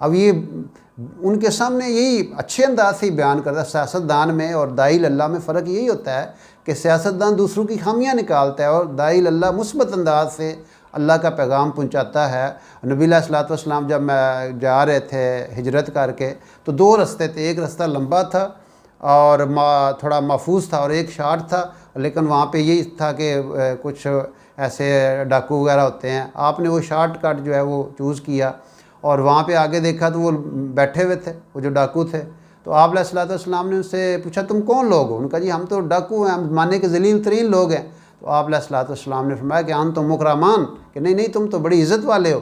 अब ये उनके सामने यही अच्छे अंदाज से बयान करता है। सियासतदान में और दाई अल्लाह में फ़र्क यही होता है कि सियासतदान दूसरों की खामियां निकालता है और दाई अल्लाह मुस्बत अंदाज से अल्लाह का पैगाम पहुंचाता है। नबी अलैहिस्सलातु वस्सलाम जब जा रहे थे हिजरत करके तो दो रास्ते थे, एक रास्ता लंबा था और थोड़ा महफूज था और एक शार्ट था, लेकिन वहाँ पे यही था कि कुछ ऐसे डाकू वगैरह होते हैं। आपने वो शार्ट कट जो है वो चूज़ किया और वहाँ पे आगे देखा तो वो बैठे हुए थे, वो जो डाकू थे। तो आप अलैहिस्सलातु वस्सलाम ने उससे पूछा तुम कौन लोग हो? उनका जी हम तो डाकू हैं, हम ज़माने के ज़लील तरीन लोग हैं। तो आप अलैहिस्सलातु वस्सलाम ने फरमाया कि हम तो मुकरमान, कि नहीं नहीं तुम तो बड़ी इज़्ज़त वाले हो,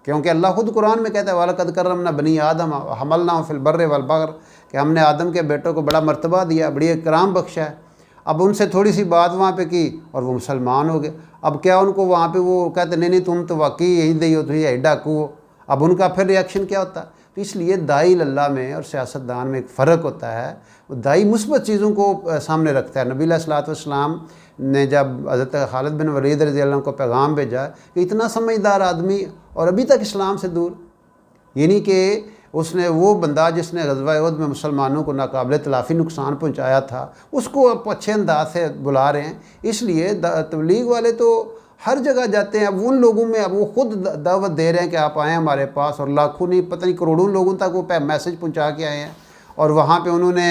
क्योंकि अल्लाह खुद कुरान में कहता है वलक़द कररमना बनी आदम हमलनाहुम फ़िल बर्रि वल बहर, कि हमने आदम के बेटों को बड़ा मर्तबा दिया, बड़ी इकराम बख्शा है। अब उनसे थोड़ी सी बात वहाँ पे की और वो मुसलमान हो गए। अब क्या उनको वहाँ पे वो कहते नहीं नहीं तुम तो वाकई यही दही हो, तुम यही डाकू हो। अब उनका फिर रिएक्शन क्या होता? तो इसलिए दाई अल्लाह में और सियासतदान में एक फ़र्क होता है। वो दाई मुस्बत चीज़ों को सामने रखता है। नबी अलैहिस्सलातु वस्सलाम ने जब हज़रत खालिद बिन वलीद रज़ियल्लाहु अन्हु को पैगाम भेजा कि इतना समझदार आदमी और अभी तक इस्लाम से दूर, यानी कि उसने वो बंदा जिसने ग़ज़वा उहद में मुसलमानों को नाकाबिल तलाफ़ी नुकसान पहुँचाया था, उसको आप अच्छे अंदाज से बुला रहे हैं। इसलिए तबलीग वाले तो हर जगह जाते हैं। अब उन लोगों में अब वो खुद दावत दे रहे हैं कि आप आएँ हमारे पास, और लाखों नहीं पता नहीं करोड़ों लोगों तक वो मैसेज पहुँचा के आए हैं। और वहाँ पे उन्होंने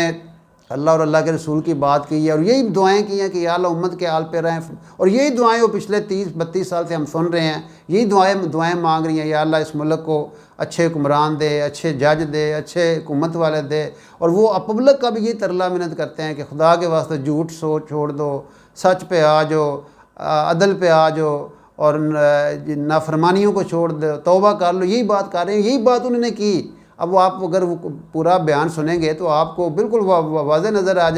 अल्लाह और अल्लाह के रसूल की बात की है और यही दुआएं की हैं कि या अल्लाह उम्मत के हाल पे रहें। और यही दुआएं वो पिछले 30-32 साल से हम सुन रहे हैं, यही दुआएं मांग रही हैं, या अल्लाह इस मुल्क को अच्छे हुक्मरान दे, अच्छे जज दे, अच्छे हुकूमत वाले दे। और वो पब्लिक का भी यही तरला मिन्नत करते हैं कि खुदा के वास्ते झूठ सोच छोड़ दो, सच पे आ जाओ, अदल पे आ जाओ और नाफरमानियों को छोड़ दो, तौबा कर लो। यही बात कर रहे हैं, यही बात उन्होंने की। अब वो आप अगर वो पूरा बयान सुनेंगे तो आपको बिल्कुल वाज़ेह नज़र आ जाए।